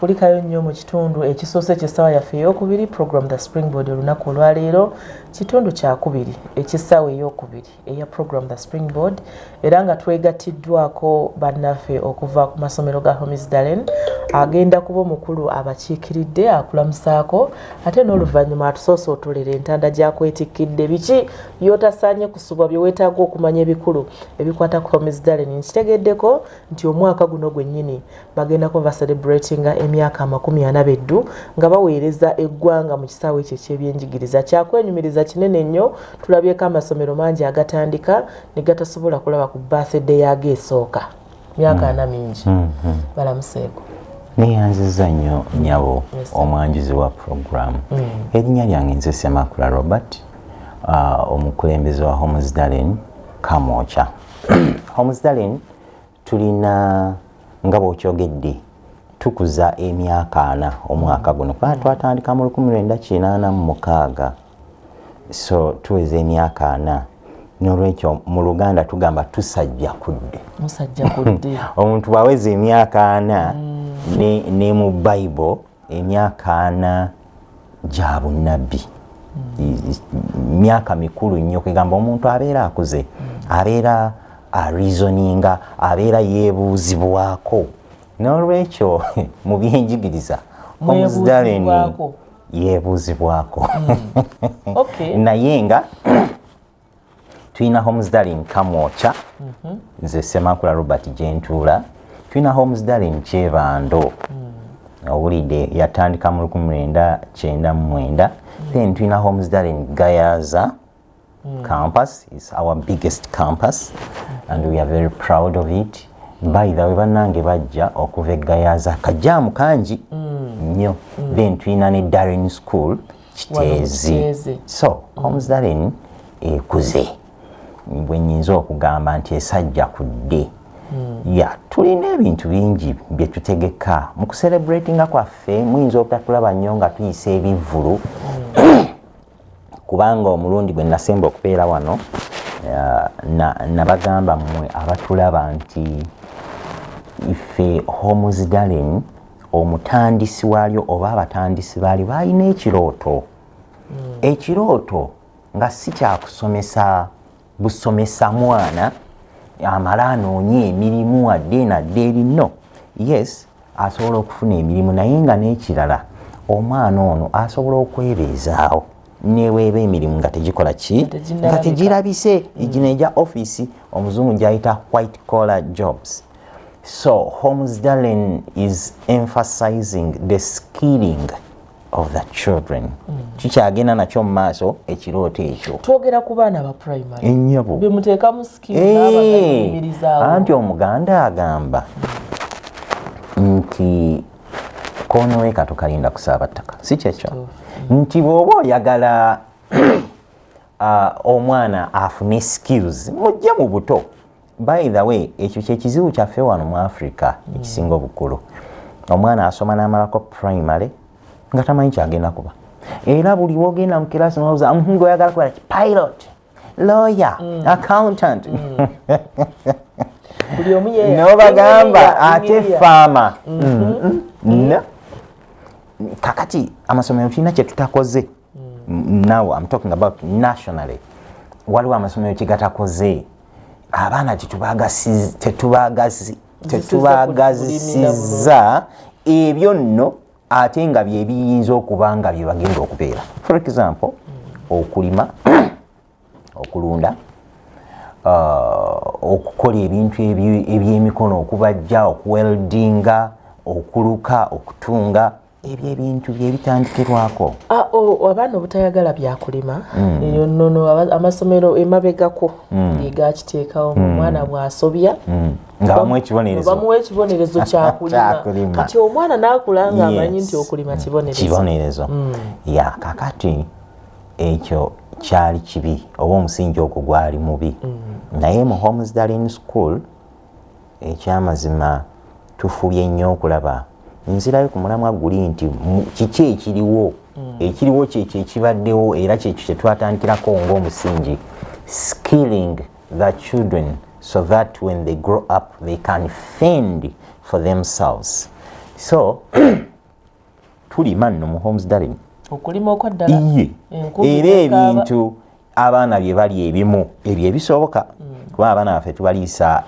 Kulikayo nnyo mu kitundu ekisoose ky'essaawa yaffe ey'okubiri program The Springboard olunaku olwaleero kitundu kyakubiri ekissaawa ey'okubiri eya program The Springboard era nga twegattiddwako bannaffe okuva ku masomero ga Homisdalen agenda kuba omukulu abakiikiridde akulamusaako ate n'oluvannyuma atusoose otulere entanda gy'akwetikkidde biki by'otasaanye kusubwa bye weetaaga okumanya ebikulu ebikwata ku Homisdalen. Nkitegeddeko nti omwaka guno gwennyini bagenda kuba celebratinga emyaka 40 nga baweereza eggwanga mu kisaawe ekyo eky'ebyenjigiriza. Kyakwenyumiriza kinene nnyo, tulabyeko amasomero mangi agatandika ne gatasobola kulaba ku birthday yago esooka myaka ana mingi. Balamuseeko neyanziza nnyo nnyabo omwanjuzi wa program. Erinnya lyange nze Ssemakula Robert, omukulembeze wa Homisdalen Kamwokya. Homisdalen tulina nga bw'okyogedde tukuza emyaka 4 omwaka guno kuba twatandika mu 1986, so tuweza emyaka 4 n'olwekyo mu Luganda tugamba tusajja kudde. Musajja kudde omuntu bwaweza emyaka 4 ne mu Bible emyaka 4 gya bunnabbi, myaka mikulu nnyo kwegamba omuntu abeera akuze, abeera reasoninga, abeera yeebuuzibwako. N'olwekyo mu byenjigiriza Homisdalen yeebuuzibwako. Naye nga tulina Homisdalen Kamwokya, nze Ssemakula Robert gyentuula, tulina Homisdalen Kyebando owulidde yatandika mu 1999, then tulina Homisdalen Gayaza campus is our biggest campus and we are very proud of it. By the way, bannange bajja okuva Gayaza kajjaamu kangi nnyo. Then tulina ne Darren School Kiteezi. So Homisdalen ekuze bwe nnyinza okugamba nti esajja kudde. Tulina ebintu bingi bye tutegeka mu kucelebratinga kwaffe. Muyinza obutatulaba nnyo nga tuyisa ebivvulu kubanga omulundi gwe nasemba okubeera wano nabagamba mmwe abatulaba nti ife Homisdalen omutandisi waalyo oba abatandisi baali balina ekirooto. Ekirooto nga si kyakusomesa busomesa mwana amala anoonye emirimu wadde nadde erino. Yes, asobola okufuna emirimu naye nga n'ekirala omwana ono asobola okwebeezaawo neweeba emirimu nga tegikola ki nga tegirabise. Egino egya office omuzungu gyayita white collar jobs. So Homisdalen is emphasizing the skilling of the children. Tukyagenda nakyo mu maaso ekirooto ekyo. Twogera ku baana ba primary ennyabo bemuteeka mu skill n'abagayimirizaawo. Anti Omuganda agamba nti konowe katokalinda kusaaba ttaka, si kyekyo nti bw'oba oyagala omwana afune skills mujje mu buto. By the way, ekyo kyekizibu kyaffe wano mu Africa ekisinga obukulu. Omwana asoma n'amalako primary nga tamanyi kyagenda kuba, era buli wogenda mu kirasi n'obuuza oyagala kuba pilot, lawyer, accountant. N'obagamba ate farmer. Kakati amasomero tulina kye tutakoze. Now I'm talking about nationally. Waliwo amasomero kye gatakoze. Abaana tetubagazisiza ebyo nno ate nga bye biyinza okuba nga bye bagenda okubeera. For example, okulima, okulunda, okukola ebintu eby'emikono, okubajja, okuweldinga, okuluka, okutunga, ebyo ebintu bye bitandikirwako. Abaana obutayagala byakulima eyo nnono amasomero emabegako gegakiteekawo omwana bw'asobya nga bamuwa ekibonerezo kyakulima. Kati omwana n'akula nga amanyi nti okulima kibonerezo. Kakati ekyo kyali kibi oba omusingi ogwo gwali mubi. Naye mu Homisdalen School ekyamazima tufubye nnyo okulaba nzirayo ku mulamwa guli nti kiki ekiriwo kyekyo ekibaddewo era kyekyo kye twatandikirako ng'omusingi, skilling the children so that when they grow up they can fend for themselves. so tulima nno mu Homes Darling okulima okwaddala era ebintu abaana bye bali ebimu ebyo ebisoboka kuba abaana baffe tubaliisa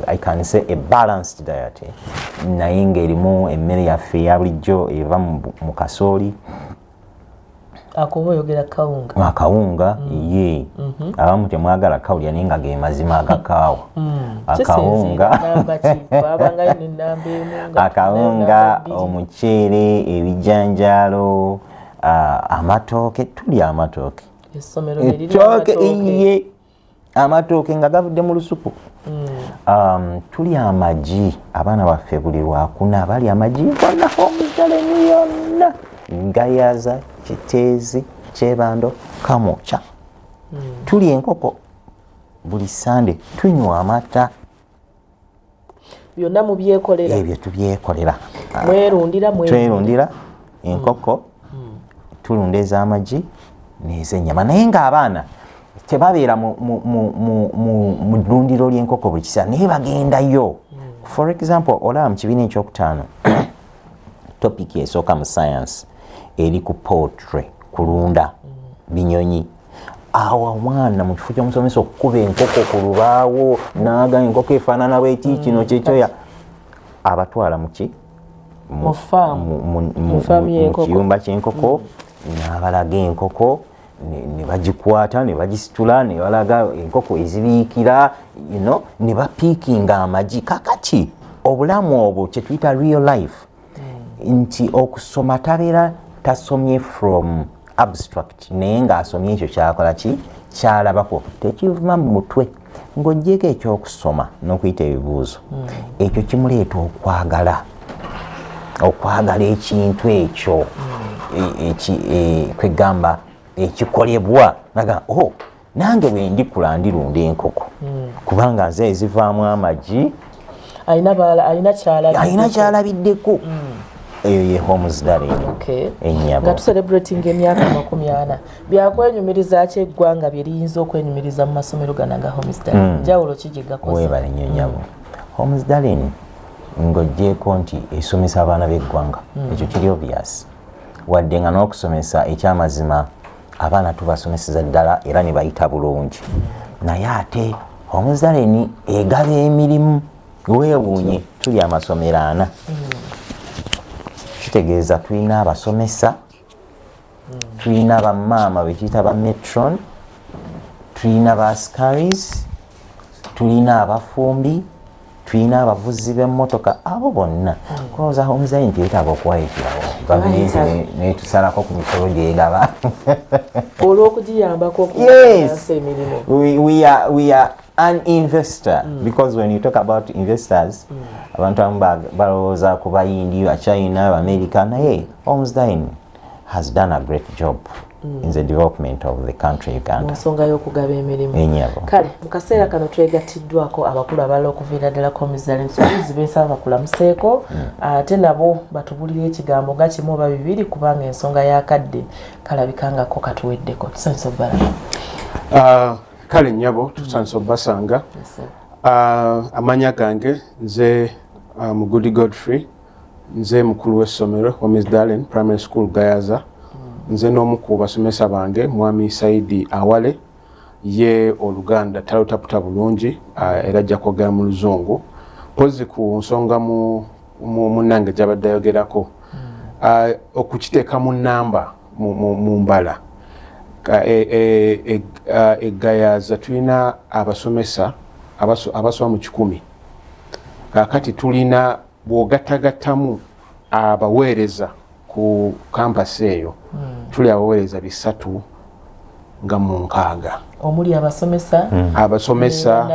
I can say a balanced diet naye ng'erimu emmere yaffe eya bulijjo eva mu kasooli akuba oyogera kawunga akawunga ye abamu temwagala kawulya naye nga ge mazima agakaawa akawunga omuceere ebijanjaalo amatooke tulya amatooke iye amatooke nga gavudde mu lusuku tulya amagi abaana baffe buli lwakuna balya amagi gonna Homes Darling yonna ngayaza kiteezi kyebando kamoca tulya enkoko buli sande tunywa amata byonna mubyekolera ebyo tubyekolera twerundira enkoko tulunda ez'amagi n'ez'ennyama naye ng'abaana tebabeera mu ddundiro ly'enkoko buli kiseera naye bagendayo for example olaba mu kibiina ekyokutaano topiki esooka mu science eri ku poultry kulunda binyonyi awo omwana mu kifo ky'omusomesa okukuba enkoko ku lubaawo naaga enkoko efaanana bweti kino kyekyoya abatwala mu kiyumba ky'enkoko n'abalaga enkoko ne bagikwata ne bagisitula ne balaga enkoko ezibiikira ne bapiikinga amagi kakati obulamu obwo kye tuyita real life nti okusoma tabeera tasomye from abstract naye ng'asomye ekyo kyakola ki kyalabako tekivuma mu mutwe ng'oggyeko ekyokusoma n'okuyita ebibuuzo ekyo kimuleeta okwagala ekintu ekyo kwegamba ekikolebwa naga nange bwe ndikula ndirunda enkoko kubanga nze ezivaamu amagi alina kyalabiddeko eyo ye Homes Darling ennyabo nga tucelebrating emyaka 40 byakwenyumiriza ki eggwanga bye liyinza okwenyumiriza mu masomero gana ga Homes Darling njawulo ki gye gakoze webale nnyo nnyabo Homes Darling ng'oggyeko nti esomesa abaana b'eggwanga ekyo kiri obvious wadde nga n'okusomesa ekyamazima abaana tubasomeseza ddala era ne bayita bulungi naye ate Homes Darling egaba emirimu weewuunye tuli amasomero 4 kitegeeza tulina abasomesa tulina bamaama bekiyita ba matron tulina ba askaris tulina abafumbi tulina abavuzi b'emmotoka abo bonna kulowooza Homes Darling teyetaaga okuwayikirawo gavumenti netusalako ku misolo gyegaba olw'okugiyambako emirimu we are an investor because when you talk about investors abantu abamu balowooza ku bayindi China America naye Homes Darling has done a great job in the development of the country Uganda nsonga y'okugaba emirimu enyabo kale mu kaseera kano twegattiddwako abakulu abalala okuviira ddala Homes Darling sobizi bensaba bakulamuseeko ate nabo batubulira ekigambo nga kimu oba bibiri kubanga ensonga yakadde kalabikangako katuweddeko tusanyusa obbala kale nnyabo tusansa obbasanga amanya gange nze Mugudi Godfrey nze mukulu w'essomero Homes Darling Primary School Gayaza nze n'omu ku basomesa bange Mwami Saidi Awale ye Oluganda talutaputa bulungi era ajja kwogera mu Luzungu pozi ku nsonga munnange gy'abadde ayogerako okukiteeka mu nnamba mu mbala Gayaza tulina abasomesa abasoma mu 100 kakati tulina bw'ogattagattamu abaweereza ku kampasi eyo tuli abaweereza 3 nga mu 6 omuli abasomesa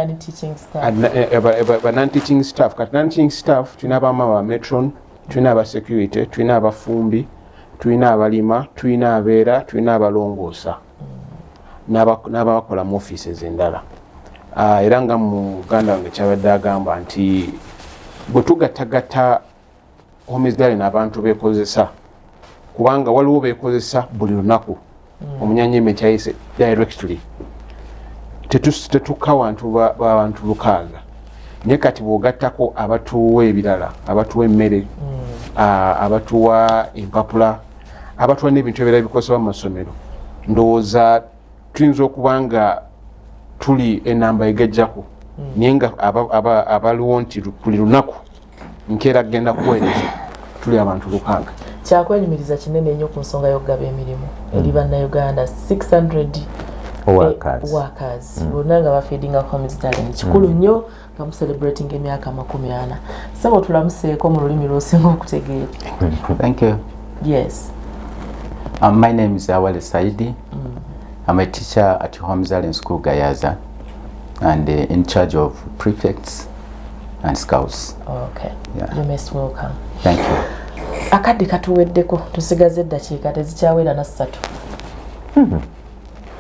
non-teaching staff kati non-teaching staff tulina abamaama ba matron tulina aba security tulina abafumbi tulina abalima tulina abeera tulina abalongoosa n'abakola mu offices endala era nga mu Uganda wange kyabadde agamba nti bwe tugattagatta Homes Darling n'abantu beekozesa kubanga waliwo beekozesa buli lunaku omunyanyime kyayise directly tetuka bantu 600 naye kati bw'ogattako abatuwa ebirala abatuwa emmere abatuwa empapula abatuwa n'ebintu ebirala bikozesebwa mu masomero ndowooza tuyinza okuba nga tuli enamba egajjako naye nga abaliwo nti buli lunaku nkeera kgenda kuweereza tuli abantu 600. Kyakwenyumiriza kinene ennyo ku nsonga y'okugaba emirimu eri bannayuganda 600 workers bonna nga bafeedinga Homes Darling kikulu nnyo nga mu celebrating emyaka 40. Sebo tulamuseeko mu lulimi lw'osinga okutegeera. Thank you. Yes. My name is Awale Saidi. I'm a teacher at Homes Darling School Gayaza and in charge of prefects and scouts. Okay. Yeah. You're most welcome. Thank you. Akadde katuweddeko tusigaze eddakiika tezikyawera na 3.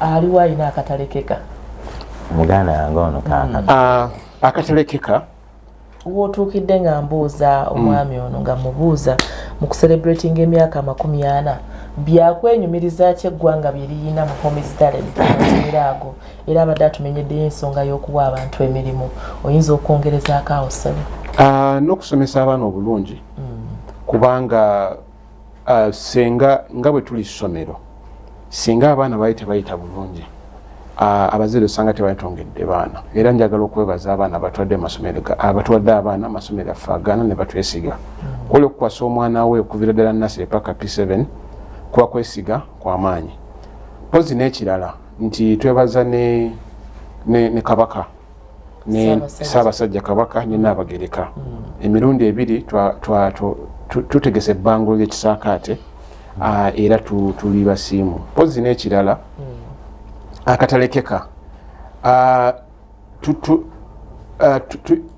Aliwo alina akatalekeka muganda yange ono kaaka akatalekeka wootuukidde nga mbuuza omwami ono nga mubuuza mu kucelebrating emyaka 40 byakwenyumiriza ki eggwanga bye liyina mu Homes Darling amasomero ago era abadde atumenyeddeyo ensonga y'okuwa abantu emirimu oyinza okwongerezaako awo ssebo? N'okusomesa abaana obulungi kubanga senga nga bwe tuli ssomero singa abaana baali tebayita bulungi abazadde osanga tebayitongedde baana era njagala okwebaza abaana abatwadde abaana amasomero affe agaana ne batwesiga kole okukwasa omwana we okuviira ddala nasire paka P7 kuba kwesiga kw'amaanyi pozi n'ekirala nti twebaza ne Kabaka ne Ssaabasajja Kabaka ne Nnaabagereka emirundi 2 tutegese ebbangulo ly'ekisaakaate era tuli basiimu pozi n'ekirala akatalekeka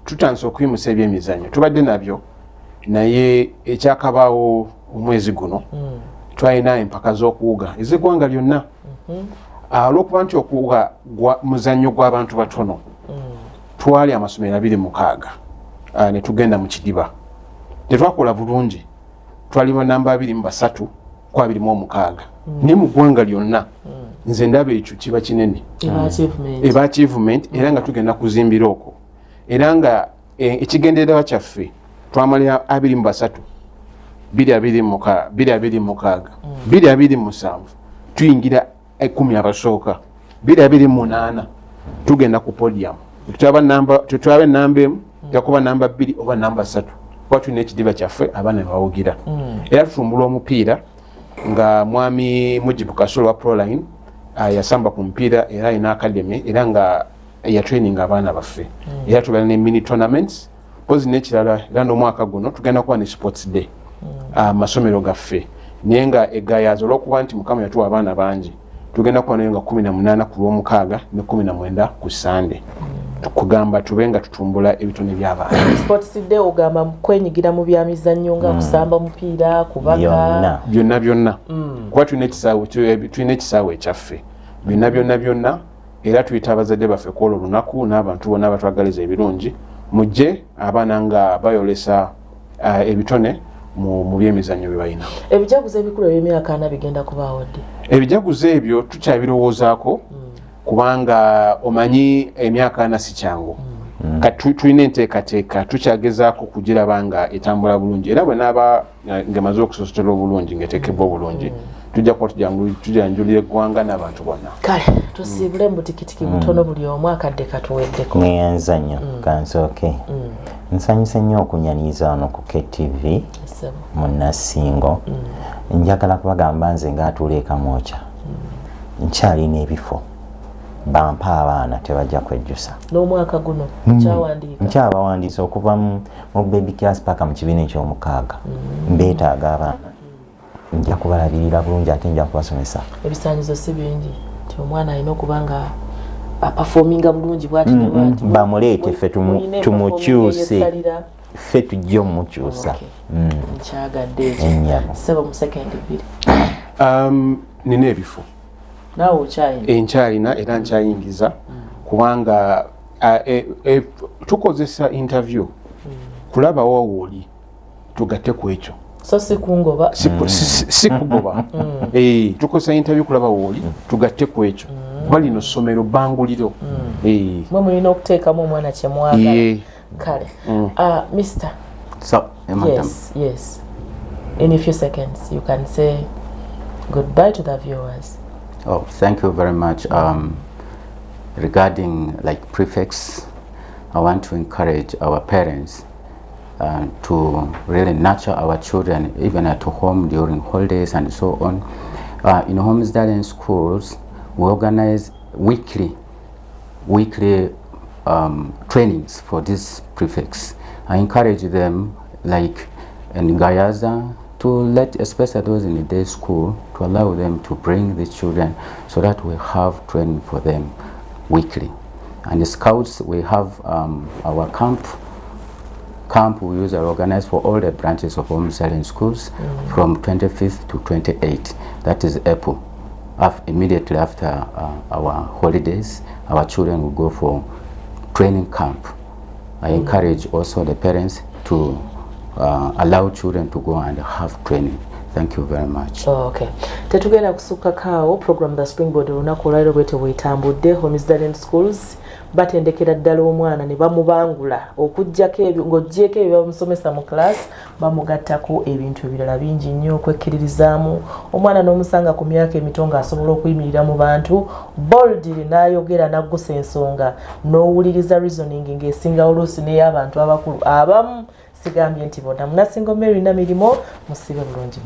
tutandise okuyimusa ebyemizannyo tubadde nabyo naye ekyakabaawo omwezi guno twalina empaka z'okuwuga ez'eggwanga lyonna olw'okuba nti okuwuga muzannyo gw'abantu batono twali amasomero 26 ne tugenda mu kidiba tetwakola bulungi twaliwo namba 23 ku 26 naye mu ggwanga lyonna nze ndaba ekyo kiba kinene eba achievement era nga tugenda kuzimbira okwo era nga ekigendererwa kyaffe twamalira 23 227 tuyingira 10 abasooka 228 tugenda ku podium tetwaba namba emu yakuba namba 2 oba namba 3 kuba tulina ekidiba kyaffe abaana ne bawugira era tutumbula omupiira nga mwami Mujibu Kasolo wa Proline yasamba ku mupiira era alina academy era nga ya training abaana baffe era tubala ne mini tournaments pozi n'ekirala era n'omwaka guno tugenda kuba ne sports day masomero gaffe naye nga egayaza olw'okuba nti Mukama yatuwa abaana bangi tugenda kuba nayo nga 18 ku Lwomukaaga ne 19 ku Sande kugamba tube nga tutumbula ebitone by'abaana. Sports day ogamba kwenyigira mu byamizannyo nga kusamba mupiira kubaka byonna kuba tulina ekisaawe ekyaffe byonna era tuyita abazadde baffe kwolwo olunaku n'abantu bonna abatwagaliza ebirungi mujje abaana nga bayolesa ebitone mu byemizannyo bye balina. Ebijaguzo ebikulu eby'emyaka 4 bigenda kubaawo ddi? Ebijaguzo ebyo tukyabirowoozaako kubanga omanyi emyaka 4 si kyangu tulina enteekateeka tukyagezaako kugiraba nga etambula bulungi era bwe naaba ng'emaze okusosotola obulungi ng'eteekebwa obulungi tujja kuba tujanjulira eggwanga n'abantu bonna. Kale tusiibule mu butikitiki butono buli omu akadde katuweddeko. N'enzannyo kansooke nsanyuse nnyo okunyaniza wano ku KTV mu Nasingo njagala kubagamba nze ng'atuula ekamwokya nkyalina ebifo bampa abaana tebajja kwejjusa n'omwaka guno nkyabawandiisa okuva mu baby class paka mu kibiina eky'omukaaga mbeetaaga abaana nja kubalabirira bulungi ate nja kubasomesa. Ebisaanyizo si bingi nti omwana alina okuba nga apafominga bulungi bw'ati ne bw'ati bamuleete ffe tumukyuse ffe tujja omukyusa nkyagadde ekyo sebo mu sekendi 2 nina ebifo naawe okyayina enkyalina era nkyayingiza kubanga tukozesa interview kulaba wooli tugatte ku ekyo so si kungoba si kugoba tukozesa interview kulaba wooli tugatte ku ekyo kuba lino ssomero bbanguliro mwe mulina okuteekamu omwana kye mwagala kale Mr. So, yes in a few seconds you can say goodbye to the viewers. Oh, thank you very much. Regarding like prefects, I want to encourage our parents to really nurture our children even at home during holidays and so on. In Holmes Darling schools, we organize weekly trainings for these prefects. I encourage them, like in Gayaza, to let, especially those in the day school, to allow them to bring the children so that we have training for them weekly. And the scouts, we have our camp we use are organized for all the branches of Holmes Darling schools from 25th to 28th. That is April. Immediately after our holidays, our children will go for training camp. I encourage also the parents to allow children to go and have training. Thank you very much. Okay. Tetugenda kusuka kao program the Springboard olunaku olwaliro bwete bwetambudde Holmes Darling schools batendekera ddala omwana ne bamubangula okujjako ng'oggyeko ebyo bamusomesa mu class bamugattako ebintu ebirala bingi nnyo okwekkiririzaamu omwana n'omusanga ku myaka emito ng'asobola okuyimirira mu bantu boldly n'ayogera n'aggusa ensonga n'owuliriza reasoning ng'esinga oluusi n'ey'abantu abakulu abamu sigambye nti bona munasingo Mary na Mirimo musibe bulungi.